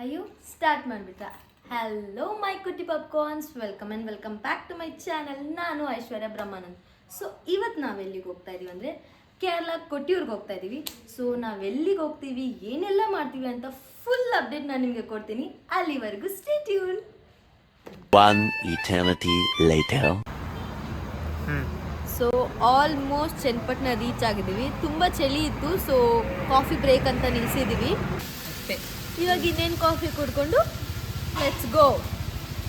ಅಯ್ಯೋ ಸ್ಟಾರ್ಟ್ ಮಾಡಿಬಿಟ್ರಾ. Hello my ಕುಟಿ popcorns, welcome back to my channel. ನಾನು ಐಶ್ವರ್ಯ ಬ್ರಹ್ಮಾನಂದ್. ಸೊ ಇವತ್ತು ನಾವೆಲ್ಲಿಗೆ ಹೋಗ್ತಾ ಇದೀವಿ ಅಂದರೆ ಕೇರಳ ಕೊಟ್ಟಿಯೂರ್ಗೆ ಹೋಗ್ತಾ ಇದ್ದೀವಿ. ಸೊ ನಾವೆಲ್ಲಿಗೆ ಹೋಗ್ತೀವಿ, ಏನೆಲ್ಲ ಮಾಡ್ತೀವಿ ಅಂತ ಫುಲ್ ಅಪ್ಡೇಟ್ ನಾನು ನಿಮಗೆ ಕೊಡ್ತೀನಿ. ಅಲ್ಲಿವರೆಗೂ stay tune. One eternity later. So almost Channapatna reach ಆಗಿದ್ದೀವಿ. ತುಂಬ ಚಳಿ ಇತ್ತು, ಸೊ ಕಾಫಿ ಬ್ರೇಕ್ ಅಂತ ನಿಲ್ಲಿಸಿದ್ದೀವಿ. ಇವಾಗ ಇನ್ನೇನು ಕಾಫಿ ಕುಡ್ಕೊಂಡು ಲೆಟ್ಸ್ ಗೋ.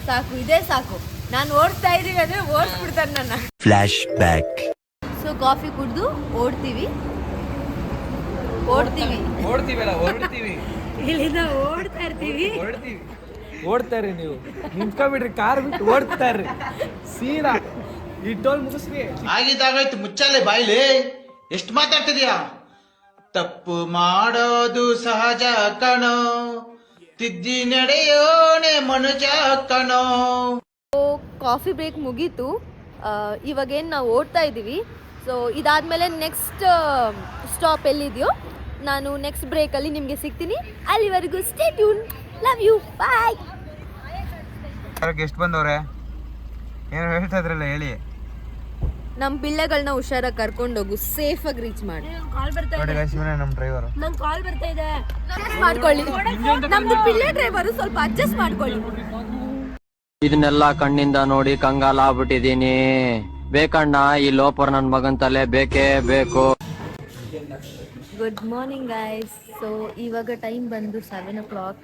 ಸಾಕು, ಇದೇ ಸಾಕು. ನಾನು ಓಡ್ತಾ ಇದ್ದೀವಿ ಅಂದರೆ ಓಡಿಸ್ಬಿಡ್ತಾರೆ ನನ್ನ. Flash back. ಸೊ ಕಾಫಿ ಕುಡಿದು ಓಡ್ತೀವಿ. ಇಲ್ಲಿಂದ ಓಡ್ತಾ ಇರ್ತೀವಿ. ಓಡ್ತಾರ್ರಿ ನೀವು, ನಿಂತ್ಕೊಬಿಡ್ರಿ, ಕಾರ್ ಬಿಟ್ಟು ಓಡ್ತಾರ್ರಿ ಸೀದಾ ಈ ಟೋಲ್ ಮುಗಿಸ್ರಿ. ಆಗಿದ್ದಾಗಾಯ್ತು, ಮುಚ್ಚಾಲೆ ಬಾಯ್ಲಿ. ಎಷ್ಟು ಮಾತಾಡ್ತಿದ್ಯಾ? ತಪ್ಪು ಮಾಡೋದು ಸಹಜ ಕಣೋ, ತಿದ್ದಿ ನಡೆಯೋನೆ ಮನುಜ ಕಣೋ. ಕಾಫಿ ಬ್ರೇಕ್ ಮುಗೀತು. ಇವಾಗೇನು ನಾವು ಓಡ್ತಾ ಇದ್ದೀವಿ. ಸೊ ಇದಾದ್ಮೇಲೆ ನೆಕ್ಸ್ಟ್ ಸ್ಟಾಪ್ ಎಲ್ಲಿದೆಯೋ ನಾನು ನೆಕ್ಸ್ಟ್ ಬ್ರೇಕಲ್ಲಿ ನಿಮಗೆ ಸಿಗ್ತೀನಿ. ಅಲ್ಲಿವರೆಗೂ ಸ್ಟೇ ಟ್ಯೂನ್. ಲವ್ ಯು, ಬಾಯ್. ಎಷ್ಟು ಬಂದವ್ರೆ ಏನು ಹೇಳ್ತಾ ಇದ್ರಲ್ಲ, ಹೇಳಿ. ನಮ್ಮ ಪಿಳ್ಳೆಗಳನ್ನ ಹುಷಾರಾಗಿ ಕರ್ಕೊಂಡೋಗು, ಸೇಫಾಗಿ ರೀಚ್ ಮಾಡಿ. ನಮ್ಮ ಡ್ರೈವರ್ ಕಾಲ್ ಬರ್ತಾ ಇದೆ, ಮಾಡ್ಕೊಳ್ಳಿ. ನಮ್ದು ಪಿಳ್ಳೆ ಡ್ರೈವರು, ಸ್ವಲ್ಪ ಅಡ್ಜಸ್ಟ್ ಮಾಡ್ಕೊಳ್ಳಿ. ಇದನ್ನೆಲ್ಲ ಕಣ್ಣಿಂದ ನೋಡಿ ಕಂಗಾಲ ಆಗ್ಬಿಟ್ಟಿದೀನಿ. ಬೇಕಣ್ಣ, ಈ ಲೋಪರ್ ನನ್ ಮಗನ್ ತಲೆ ಬೇಕೇ ಬೇಕು. Good morning guys. ಸೊ ಇವಾಗ ಟೈಮ್ ಬಂದು 7 o'clock.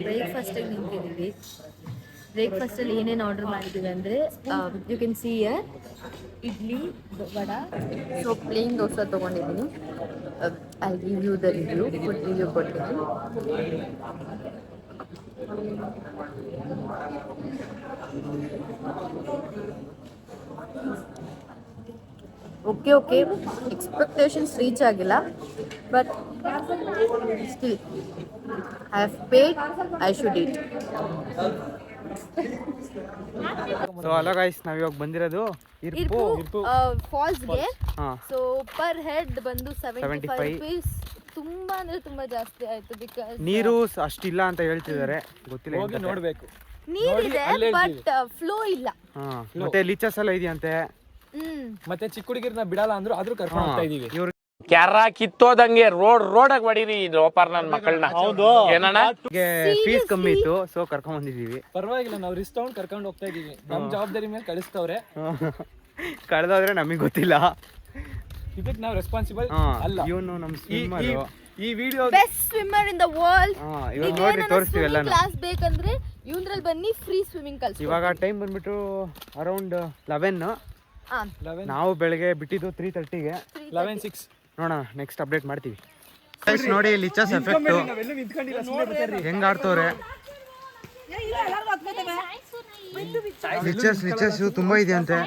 ಬ್ರೇಕ್ಫಾಸ್ಟಿಗೆ ನಿಂತಿದ್ದೀವಿ. ಬ್ರೇಕ್ಫಾಸ್ಟಲ್ಲಿ ಏನೇನು ಆರ್ಡರ್ ಮಾಡಿದ್ದೀವಿ ಅಂದರೆ you can see here idli, vada, so plain dosa ತೊಗೊಂಡಿದ್ದೀನಿ. I give you the review, food review ಕೊಡ್ತೀನಿ. ಓಕೆ, ಎಕ್ಸ್ಪೆಕ್ಟೇಷನ್ಸ್ ರೀಚ್ ಆಗಿಲ್ಲ, but still I have paid, I should eat. So hello guys, ನಾವ್ ಇವಾಗ ಬಂದಿರೋದು ಇರ್ಪು ಫಾಲ್ಸ್ಗೆ. ಸೊ ಪರ್ ಹೆಡ್ ಬಂದು 75 rupees. ತುಂಬಾ ಅಂದ್ರೆ ತುಂಬಾ ಜಾಸ್ತಿ ಆಯ್ತು. ಬಿಕಾಸ್ ನೀರು ಅಷ್ಟಿಲ್ಲ ಅಂತ ಹೇಳ್ತಿದ್ದಾರೆ, ಗೊತ್ತಿಲ್ಲ, ಹೋಗಿ ನೋಡ್ಬೇಕು. ನೀರಿದೆ ಬಟ್ ಫ್ಲೋ ಇಲ್ಲ. ಮತ್ತೆ ಲೀಚಸ್ ಎಲ್ಲ ಇದೆಯಂತೆ. ಮತ್ತೆ ಚಿಕ್ಕ ಹುಡುಗಿರ್ನ ಬಿಡಲ್ಲ ಅಂದ್ರು, ಆದ್ರೂ ಕರ್ಕೊಂಡು ಹೋಗ್ತಾ ಇದೀವಿ. ಕ್ಯಾರ ಕಿತ್ತೋದಂಗೆ ರೋಡಾಗ ಹೊಡೀರಿ ಲೋಪಾರ್ ನನ್ ಮಕ್ಕಳನ್ನ. ಹೌದು, ಏನಣ್ಣ ಫೀಸ್ ಕಮ್ಮಿ ಇತ್ತು, ಸೊ ಕರ್ಕೊಂಡ್ ಬಂದಿದೀವಿ. ಪರವಾಗಿಲ್ಲ, ನಾವು ರಿಸ್ಕ್ ತಗೊಂಡ್ ಕರ್ಕೊಂಡು ಹೋಗ್ತಾ ಇದೀವಿ. ನಮ್ ಜವಾಬ್ದಾರಿ ಮೇಲೆ ಕಳಿಸ್ತವ್ರೆ. ಕಳೆದೋದ್ರೆ ನಮಗ್ ಗೊತ್ತಿಲ್ಲ, ಇದಕ್ಕೆ ನಾವು ರೆಸ್ಪಾನ್ಸಿಬಲ್ ಅಲ್ಲ. ಇವನು ನಮ್ ಸ್ವಿಮ್ಮರ್, ಈ video best swimmer in the world. ಇವಾಗ ನೋಡಿ ತೋರಿಸ್ತೀವಿ ಎಲ್ಲ. ಕ್ಲಾಸ್ ಬೇಕಂದ್ರೆ ಇವ್ರಲ್ಲಿ ಬನ್ನಿ, ಫ್ರೀ ಸ್ವಿಮ್ಮಿಂಗ್ ಕಲಿಸ್ತೀವಿ. ಇವಾಗ ಟೈಮ್ ಬಂದ್ಬಿಟ್ಟು ಅರೌಂಡ್ 11. ನಾವು ಬೆಳಗ್ಗೆ ಬಿಟ್ಟಿದ್ದು 3:30ಗೆ. 11:06 ನೋಡೋಣ, ನೆಕ್ಸ್ಟ್ ಅಪ್ಡೇಟ್ ಮಾಡ್ತೀವಿ. ನೋಡಿ ಲಿಚಸ್ ಎಫೆಕ್ಟ್ ಹೆಂಗ್ ಆಡ್ತವ್ರೆ. ಲಿಚಸ್ ತುಂಬಾ ಇದೆಯಂತೆ.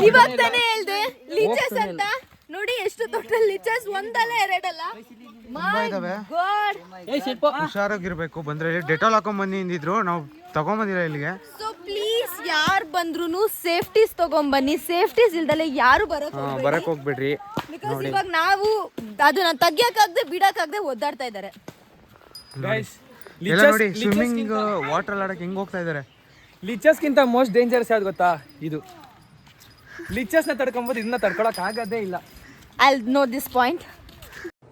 ಇವಾಗ ತಾನೇ ಹೇಳ್ದೆ ಲಿಚಸ್ ಅಂತ. ನೋಡಿ ಎಷ್ಟು ದೊಡ್ಡ ಲಿಚಸ್, ಒಂದಲ್ಲ ಎರಡಲ್ಲ. ಹುಷಾರಾಗಿರ್ಬೇಕು. ಬಂದ್ರೆ ಡೆಟಾಲ್ ಹಾಕೊಂಡ್ ಬಂದಿದ್ರು, ನಾವು ತಗೊಂಬಂದಿಲ್ಲ ಇಲ್ಲಿಗೆ. ಸೊ ಪ್ಲೀಸ್ ಯಾರು ಬಂದ್ರು ಸೇಫ್ಟೀಸ್ ತಗೊಂಬನ್ನಿ. ಸೇಫ್ಟೀಸ್ ಇಲ್ದಲೆ ಯಾರು ಬರಕ್ ಹೋಗ್ಬಿಡ್ರಿ. ಬಿಕಾಸ್ ಇವಾಗ ನಾವು ಅದನ್ನ ತೆಗಿಯಕ್ಕಾಗದೆ ಬಿಡಕ್ಕಾಗದೆ ಒದ್ದಾಡ್ತಾ ಇದಾರೆ. ನೋಡಿ ಸ್ವಿಮ್ಮಿಂಗ್ ವಾಟರ್ ಆಡಕ್ ಹೆಂಗ್ ಹೋಗ್ತಾ ಇದಾರೆ. ಲಿಚಸ್ಗಿಂತ ಮೋಸ್ಟ್ ಡೇಂಜರಸ್ ಯಾವ್ದು ಗೊತ್ತಾ? ಇದು ಲಿಚಸ್ ನ ತಡ್ಕೊಂಬೋದು, ಇದನ್ನ ತಡ್ಕೊಳಕ್ ಆಗದೇ ಇಲ್ಲ. I'll know this point.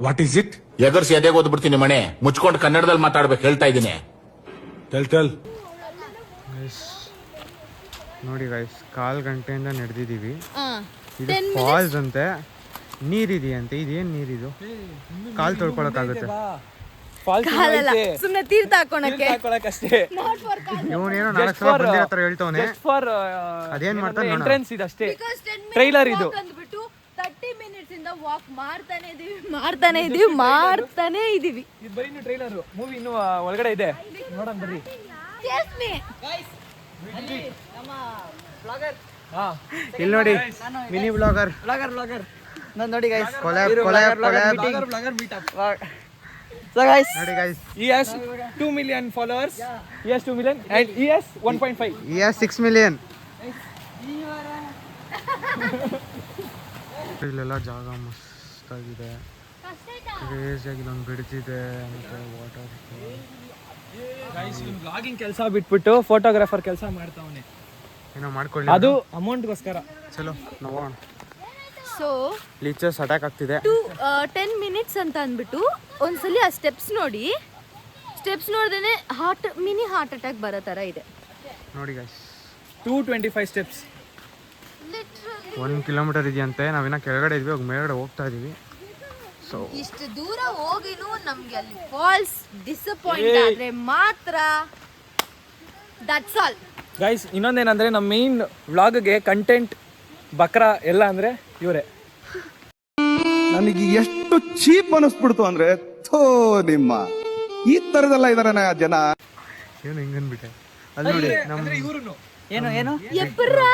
What is it? ಎಗರ್ಸಿ ಎದೆಗೆ ಓದ್ಬಿಡ್ತೀನಿ ಮನೆ ಮುಚ್ಕೊಂಡು ಕನ್ನಡದಲ್ಲಿ ಮಾತಾಡ್ಬೇಕು, ಹೇಳ್ತಾ ಇದ್ದೀನಿ. ಟೆಲ್ ನೋಡಿ ಗೈಸ್, 1/4 ಗಂಟೆಯಿಂದ ನಡೆದಿದ್ದೀವಿ. ಇದು ಫಾಲ್ಸ್ ಅಂತೆ, ನೀರಿದೆಯಂತೆ. ಇದೇನ್ ನೀರಿದು? ಕಾಲ್ ತೊಳ್ಕೊಳಕ್ಕಾಗುತ್ತೆ. ಸುಮ್ನೆ ತೀರ್ಥ ಹಾಕೋಣಕ್ಕೆ ಅಷ್ಟೇ. ಇವನೇನೋ 4 ಸಲ ಬಂದಿರೋ ತರ ಹೇಳ್ತವನೆ. ಅದೇನ್ ಮಾಡ್ತಾನೆ ಎಂಟ್ರೆನ್ಸ್ ಇದಷ್ಟೇ, ಟ್ರೈಲರ್ ಇದು. 30 minutes ಇಂದ ವಾಕ್ ಮಾಡ್ತಾನೆ ಇದೀವಿ. ಇದು ಬರೀ ಇನ್ನು ಟ್ರೈಲರ್, ಮೂವಿ ಇನ್ನು ಒಳಗಡೆ ಇದೆ, ನೋಡೋಣ ಬರ್ರಿ. ಇಲ್ಲಿ ನೋಡಿ, ಮಿನಿ ಬ್ಲಾಗರ್ ನಾನು ನೋಡಿ ಗೈಸ್, ಕೊಲಾಬ್ ಸೊ ಗೈಸ್ ನೋಡಿ guys, he has 2 million followers. He has 2 million and he has 1.5. he has 6 million. ಇಲ್ಲೆಲ್ಲ ಜಾಗ ಮಸ್ತಾಗಿದೆ, ಕ್ರೇಜಿಯಾಗಿ ಒಂದು ಬಿಡ್ತಿದೆ ಮತ್ತು ವಾಟರ್ ಬ್ಲಾಗಿಂಗ್ ಕೆಲಸ ಬಿಟ್ಬಿಟ್ಟು ಫೋಟೋಗ್ರಾಫರ್ ಕೆಲಸ ಮಾಡ್ತಾವನೆ, ಏನೋ ಮಾಡ್ಕೊಳ್ಳಿ, ಅದು ಅಮೌಂಟ್ಗೋಸ್ಕರ. ಚಲೋ ನೋಡೋಣ. ಸೊ ಲೀಚರ್ಸ್ ಅಟ್ಯಾಕ್ ಆಗ್ತಿದೆ. 10 ಮಿನಿಟ್ಸ್ ಅಂತ ಅಂದ್ಬಿಟ್ಟು ಒಂದ್ಸಲಿ ಆ ಸ್ಟೆಪ್ಸ್ ನೋಡಿ, ಸ್ಟೆಪ್ಸ್ ನೋಡ್ದೇನೆ ಮಿನಿ ಹಾರ್ಟ್ ಅಟ್ಯಾಕ್ ಬರೋ ಥರ ಇದೆ ನೋಡಿ ಗೈಸ್. 225 ಸ್ಟೆಪ್ಸ್, 1 ಕಿಲೋಮೀಟರ್ ಇದೆಯಂತೆ. ನಾವಿನ್ನ ಕೆಳಗಡೆ ಇದ್ವಿ, ಹೋಗಿ ಮೇಲ್ಗಡೆ ಹೋಗ್ತಾ ಇದೀವಿ. ಸೊ ಇಷ್ಟು ದೂರ ಹೋಗಿನೂ ನಮ್ಗೆ ಅಲ್ಲಿ ಫಾಲ್ಸ್ ಡಿಸಪಾಯಿಂಟ್ ಆದ್ರೆ ಮಾತ್ರ ದಟ್ಸ್ ಆಲ್ ಗೈಸ್. ಇನ್ನೊಂದೇನಂದ್ರೆ ನಮ್ಮ ಮೇನ್ ವ್ಲಾಗ್ಗೆ ಕಂಟೆಂಟ್ ಬಕ್ರಾ ಎಲ್ಲ ಅಂದ್ರೆ ಇವರೇ. ನನಗೆ ಎಷ್ಟು ಚೀಪ್ ಅನಿಸ್ಬಿಡ್ತು ಅಂದ್ರೆ, ಥೋ ನಿಮ್ಮ ಈ ತರದೆಲ್ಲ ಇದಾರೆ ಜನ. ಏನು ಹಿಂಗನ್ಬಿಟ್ಟೆ ಅಲ್ಲಿ ನೋಡಿ ನಮ್ಮ ಇವ್ರು ಏನು ಎಪ್ಪುರಾ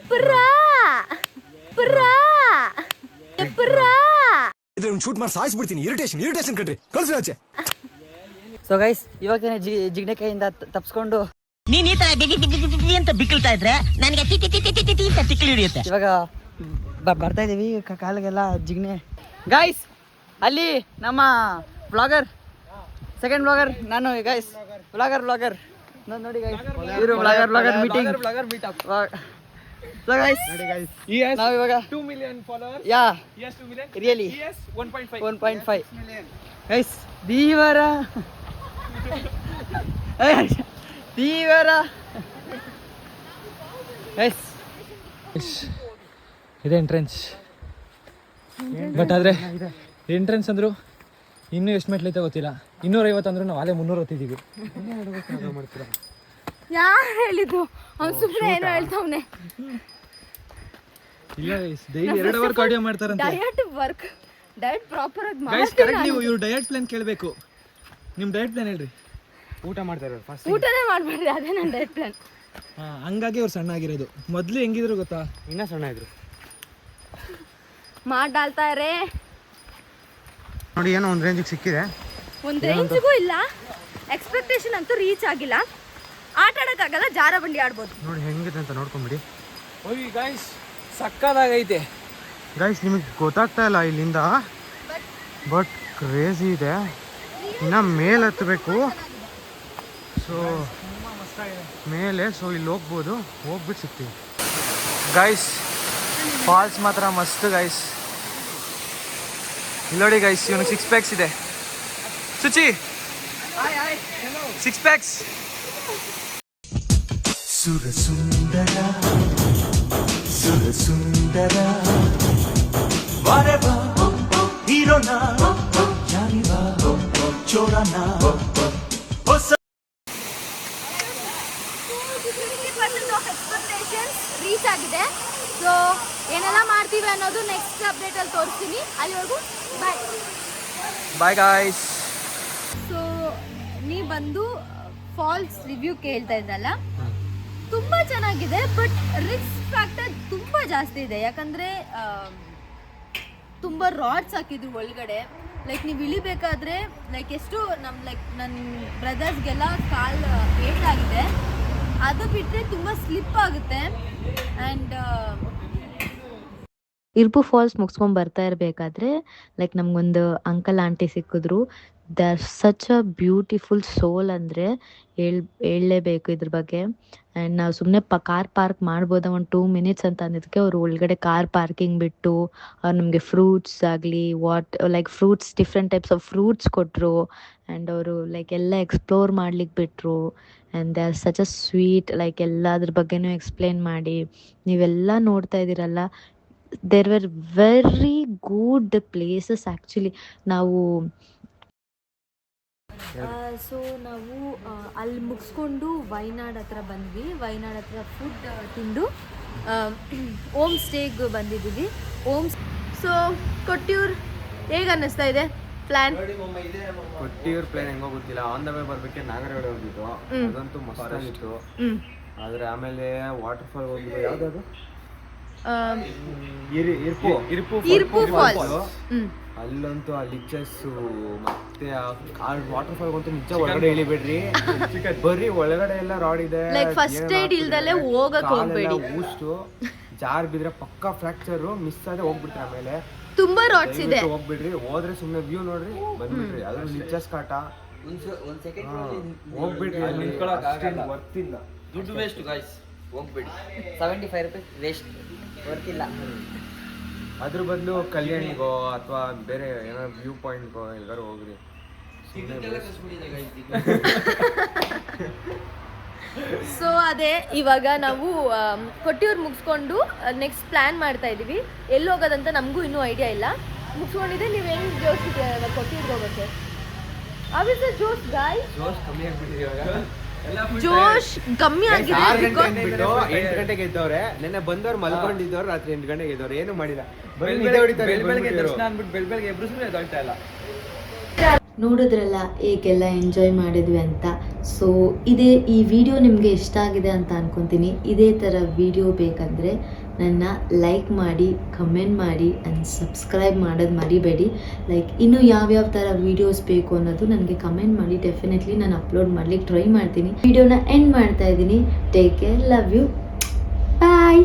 ಪುರಾ ಪುರಾ ಎಪ್ಪುರಾ. ಶೂಟ್ ಮಾಡಿ ಸಾಯಿಸ್ಬಿಡ್ತೀನಿ. ಇರಿಟೇಷನ್ ಕಣ್ರಿ, ಕಳ್ಸಿ ಆಚೆ. ಸೊ ಗೈಸ್, ಇವಾಗ ಜಿಗ್ನೆ ಕೈಯಿಂದ ತಪ್ಸ್ಕೊಂಡು ನೀನ್ ಈ ತರ ಅಂತ ಬಿಕ್ಕಳ್ತಾ ಇದ್ರೆ ನನಗೆ ತಿಕ್ಕಿ ಹಿಡಿಯುತ್ತೆ. ಇವಾಗ ಬರ್ತಾ ಇದೀವಿ, ಕಾಲಿಗೆಲ್ಲ ಜಿಗ್ನೆ. ಗೈಸ್, ಅಲ್ಲಿ ನಮ್ಮ ಬ್ಲಾಗರ್, ಸೆಕೆಂಡ್ ಬ್ಲಾಗರ್ ನಾನು. ಗೈಸ್, ಬ್ಲಾಗರ್ ನೋಡಿ ಗೈಸ್, ಇವರು ಬ್ಲಾಗರ್ ಮೀಟಿಂಗ್. So guys, ನಾವು ಇವಾಗ 2 million followers. Yeah Yes, 2 million. Really Yes, 1.5. 1.5 guys. ದೀವರ ಗೈಸ್, ಇದೆ ಎಂಟ್ರೆನ್ಸ್. ಬಟ್ ಆದರೆ ಎಂಟ್ರೆನ್ಸ್ ಅಂದರು ಇನ್ನೂ ಎಷ್ಟು ಮೆಟ್ಲೈತೆ ಗೊತ್ತಿಲ್ಲ. 250 ಅಂದ್ರೂ ನಾವು ಅಲ್ಲೇ 300 ಹೊತ್ತಿದ್ದೀವಿ. ಯಾರು ಹೇಳಿದ್ದು? ಅವ್ನು ಸುಮ್ಮನೆ ಏನೋ ಹೇಳ್ತಾವನೆ. ಇಲ್ಲ ಗೈಸ್, ಡೈಲಿ 2 ಅವರ್ ಕಾರ್ಡಿಯೋ ಮಾಡ್ತಾರಂತೆ. ಡಯಟ್ ಪ್ರಾಪರ್ ಆಗಿ ಗೈಸ್, ಕರೆಕ್ಟ್. ನೀವು ಇವ್ರು ಡಯಟ್ ಪ್ಲಾನ್ ಕೇಳಬೇಕು. ನಿಮ್ಮ ಡಯಟ್ ಪ್ಲಾನ್ ಹೇಳ್ರಿ. ಊಟ ಮಾಡ್ತಾರೆ ಫಸ್ಟ್, ಊಟನೇ ಮಾಡಬೇಡ್ರಿ, ಅದೇ ನನ್ನ ಡಯಟ್ ಪ್ಲಾನ್. ಹಂಗಾಗಿ ಅವ್ರು ಸಣ್ಣ ಆಗಿರೋದು. ಮೊದಲು ಹೆಂಗಿದ್ರು ಗೊತ್ತಾ? ಇನ್ನೂ ಸಣ್ಣ ಇದ್ರು. ಡಾಲ್ತಾ ಇರೇ ನೋಡಿ, ಏನೋ ಒಂದು ರೇಂಜಿಗೆ ಸಿಕ್ಕಿದೆ. ಒಂದು ರೇಂಜಿಗೂ ಇಲ್ಲ, ಎಕ್ಸ್ಪೆಕ್ಟೇಷನ್ ಅಂತೂ ರೀಚ್ ಆಗಿಲ್ಲ. ಆಟ ಆಡೋಕ್ಕಾಗಲ್ಲ, ಜಾರ ಬಂಡಿ ಆಡ್ಬೋದು. ನೋಡಿ ಹೆಂಗಿದೆ ಅಂತ ನೋಡ್ಕೊಂಬಿಡಿ. ಓಯ್ ಗೈಸ್, ಸಕ್ಕದಾಗೈತೆ ಗೈಸ್. ನಿಮಗೆ ಗೊತ್ತಾಗ್ತಾ ಇಲ್ಲ ಇಲ್ಲಿಂದ, ಬಟ್ ಕ್ರೇಜಿ ಇದೆ. ಇನ್ನು ಮೇಲೆ ಹತ್ತಬೇಕು. ಸೊ ಮೇಲೆ, ಸೊ ಇಲ್ಲಿ ಹೋಗ್ಬೋದು, ಹೋಗ್ಬಿಟ್ಟು ಸಿಗ್ತೀವಿ. ಗೈಸ್, ಫಾಲ್ಸ್ ಮಾತ್ರ ಮಸ್ತ್ ಗೈಸ್. ಇಲ್ಲಿ ನೋಡಿ ಗೈಸ್, ಇವನು 6 ಪ್ಯಾಕ್ಸ್ ಇದೆ. ಸುಚಿ 6 ಪ್ಯಾಕ್ಸ್. ಸುರಸುಂದರ ವಾರೆವಾ ಹೀರೋನ ಜಾನಿವಾ ಚೋರನ ರೀಚ್ ಆಗಿದೆ. ಸೊ ಏನೆಲ್ಲ ಮಾಡ್ತೀವಿ ಅನ್ನೋದು ನೆಕ್ಸ್ಟ್ ಅಪ್ಡೇಟ್ ಅಲ್ಲಿ ತೋರಿಸ್ತೀನಿ. ಅಲ್ಲಿವರೆಗೂ ಬಾಯ್ ಬಾಯ್ ಗಾಯ್ಸ್. ಸೊ ನೀವು ಬಂದು ಫಾಲ್ಸ್ ರಿವ್ಯೂ ಕೇಳ್ತಾ ಇದ್ದಲ್ಲ, ತುಂಬಾ ಚೆನ್ನಾಗಿದೆ. ಬಟ್ ರಿಸ್ಕ್ ಫ್ಯಾಕ್ಟರ್ ತುಂಬಾ ಜಾಸ್ತಿ ಇದೆ. ಯಾಕಂದ್ರೆ ತುಂಬ ರಾಡ್ಸ್ ಹಾಕಿದ್ರು ಒಳಗಡೆ. ಲೈಕ್ ನೀವು ಇಳಿಬೇಕಾದ್ರೆ ಎಷ್ಟು ನನ್ನ ಬ್ರದರ್ಸ್ಗೆಲ್ಲ ಕಾಲು ಏಟಾಗಿದೆ. ಅದು ಬಿಟ್ಟರೆ ತುಂಬ ಸ್ಲಿಪ್ ಆಗುತ್ತೆ. ಆ್ಯಂಡ್ ಇರ್ಪು ಫಾಲ್ಸ್ ಮುಗಿಸ್ಕೊಂಡು ಬರ್ತಾ ಇರಬೇಕಾದ್ರೆ ನಮಗೊಂದು ಅಂಕಲ್ ಆಂಟಿ ಸಿಕ್ಕಿದ್ರು. The are such a beautiful soul ಅಂದರೆ ಹೇಳಲೇಬೇಕು ಇದ್ರ ಬಗ್ಗೆ. ಆ್ಯಂಡ್ ನಾವು ಸುಮ್ಮನೆ ಕಾರ್ ಪಾರ್ಕ್ ಮಾಡ್ಬೋದ ಒಂದು 2 ಮಿನಿಟ್ಸ್ ಅಂತ ಅಂದಿದ್ದಕ್ಕೆ ಅವರು ಒಳಗಡೆ ಕಾರ್ ಪಾರ್ಕಿಂಗ್ ಬಿಟ್ಟು ಅವ್ರು ನಮಗೆ ಫ್ರೂಟ್ಸ್ ಆಗಲಿ fruits, different types of fruits ಕೊಟ್ಟರು. ಆ್ಯಂಡ್ ಅವರು ಎಲ್ಲ ಎಕ್ಸ್ಪ್ಲೋರ್ ಮಾಡ್ಲಿಕ್ಕೆ ಬಿಟ್ಟರು. And they are such a sweet. ಎಲ್ಲ ಅದ್ರ ಬಗ್ಗೆನೂ ಎಕ್ಸ್ಪ್ಲೇನ್ ಮಾಡಿ. ನೀವೆಲ್ಲ ನೋಡ್ತಾ ಇದ್ದೀರಲ್ಲ, there were very good places actually. ನಾವು ಅಲ್ಲಿ ಮುಗಿಸ್ಕೊಂಡು ವೈನಾಡ್ ಹತ್ರ ಬಂದ್ವಿ. ವೈನಾಡ್ ಹತ್ರ ಫುಡ್ ತಿಂದು ಓಮ್ ಸ್ಟೇಗೆ ಬಂದಿದ್ದೀವಿ. ಸೊ ಕೊಟ್ಟಿಯೂರ್ ಹೇಗೆ ಅನ್ನಿಸ್ತಾ ಇದೆ ಪ್ಲ್ಯಾನ್? ಕೊಟ್ಟಿಯೂರ್ ಪ್ಲಾನ್ ಹೆಂಗೋ ಗೊತ್ತಿಲ್ಲ. ಆನ್ ದ ವೇ ಬರ್ಬೇಕೆ ನಾಗರಹೊಳೆ ಹೋಗಿದ್ದು, ಅದಂತೂ ಮಸ್ತ್ ಆಗಿತ್ತು. ಆದ್ರೆ ಆಮೇಲೆ ವಾಟರ್ ಫಾಲ್ ಹೋಗಿದ್ದು, ಯಾವ್ದು ಇರ್ಪು ಫಾಲ್ಸ್. ಅಲ್ಲಂತೂ ಆ ಲಿಚಸ್ ಮತ್ತೆ ಆ ವಾಟರ್ ಫಾಲ್ ಅಂತೂ ನಿಜ ಒಳಗಡೆ ಇಳಿಬೇಡ್ರಿ. ಬರೀ ಒಳಗಡೆ ಎಲ್ಲ ರಾಡ್ ಇದೆ. ಫಸ್ಟ್ ಏಡ್ ಇಲ್ದಲೆ ಹೋಗಕ್ ಹೋಗ್ಬೇಡಿ. ಊಷ್ಟು ಜಾರ್ ಬಿದ್ರೆ ಪಕ್ಕಾ ಫ್ರಾಕ್ಚರು ಮಿಸ್ ಆದ್ರೆ ಹೋಗ್ಬಿಡ್ತೀರಿ ಆಮೇಲೆ. ತುಂಬಾ ರಾಡ್ಸ್ ಇದೆ. ದಯವಿಟ್ಟು ಹೋಗ್ಬಿಡ್ರಿ, ಹೋದ್ರೆ ಸುಮ್ಮನೆ ವ್ಯೂ ನೋಡ್ರಿ ಬಂದ್ಬಿಡ್ರಿ. ಅದ್ರ ನಿಜಸ್ ಕಾಟ ಹೋಗ್ಬಿಡ್ರಿ, ವರ್ತಿಲ್ಲ, ದುಡ್ಡು ವೇಸ್ಟ್ ಗಾಯ್ಸ್, ಹೋಗ್ಬೇಡಿ. 75 ರೂಪೀಸ್ ವೇಸ್ಟ್, ವರ್ತಿಲ್ಲ. ಅದ್ರ ಬದಲು ಕಲ್ಯಾಣಿಗೋ ಅಥವಾ ಬೇರೆ ಏನಾದ್ರು ವ್ಯೂ ಪಾಯಿಂಟ್ಗೋ ಎಲ್ಲರೂ ಹೋಗ್ರಿ. ಸೊ ಅದೇ ಇವಾಗ ನಾವು ಕೊಟ್ಟಿಯೂರು ಮುಗಿಸ್ಕೊಂಡು ನೆಕ್ಸ್ಟ್ ಪ್ಲಾನ್ ಮಾಡ್ತಾ ಇದೀವಿ. ಎಲ್ಲಿ ಹೋಗೋದಂತ ನಮಗೂ ಇನ್ನೂ ಐಡಿಯಾ ಇಲ್ಲ. ಮುಗಿಸ್ಕೊಂಡಿದೆ. ನೀವು ಹೆಂಗ್ ಜೋಶಿದೆ ಕೊಟ್ಟಿಯೂರ್ಗೆ ಹೋಗೋಕ್ಕೆ? ಅವಿಸ ಜೋಶ್ ಗಾಯ್ಸ್, ಜೋಶ್ ಕಮ್ಮಿ ಆಗ್ಬಿಟ್ಟಿದೆ ಇವಾಗ. ಜೋಶ್ ಕಮ್ಮಿ ಆಗಿದೆ. 8 ಗಂಟೆಗೆ ಎದ್ದವ್ರೆ. ನೆನ್ನೆ ಬಂದವ್ರು ಮಲ್ಕೊಂಡಿದ್ದವ್ರು ರಾತ್ರಿ 8 ಗಂಟೆಗೆ ಎದ್ದವ್ರು, ಏನು ಮಾಡಿಲ್ಲ. ಬೆಳಗ್ಗೆ ದರ್ಶನ ಅಂದ್ಬಿಟ್ಟು ಬೆಳಗ್ಗೆ ಎಬ್ಬಿಸಿದ್ರೆ ಎದ್ದೇಳ್ತಾ ಇಲ್ಲ. ನೋಡಿದ್ರಲ್ಲ ಹೇಗೆಲ್ಲ ಎಂಜಾಯ್ ಮಾಡಿದ್ವಿ ಅಂತ. ಸೊ ಈ ವಿಡಿಯೋ ನಿಮಗೆ ಇಷ್ಟ ಆಗಿದೆ ಅಂತ ಅಂದ್ಕೊತೀನಿ. ಇದೇ ಥರ ವಿಡಿಯೋ ಬೇಕಂದರೆ ನನ್ನ ಲೈಕ್ ಮಾಡಿ, ಕಮೆಂಟ್ ಮಾಡಿ ಆ್ಯಂಡ್ ಸಬ್ಸ್ಕ್ರೈಬ್ ಮಾಡೋದು ಮರಿಬೇಡಿ. ಲೈಕ್ ಇನ್ನೂ ಯಾವ್ಯಾವ ಥರ ವೀಡಿಯೋಸ್ ಬೇಕು ಅನ್ನೋದು ನನಗೆ ಕಮೆಂಟ್ ಮಾಡಿ. ಡೆಫಿನೆಟ್ಲಿ ನಾನು ಅಪ್ಲೋಡ್ ಮಾಡ್ಲಿಕ್ಕೆ ಟ್ರೈ ಮಾಡ್ತೀನಿ. ವಿಡಿಯೋನ ಎಂಡ್ ಮಾಡ್ತಾ ಇದ್ದೀನಿ. Take care, love you, bye.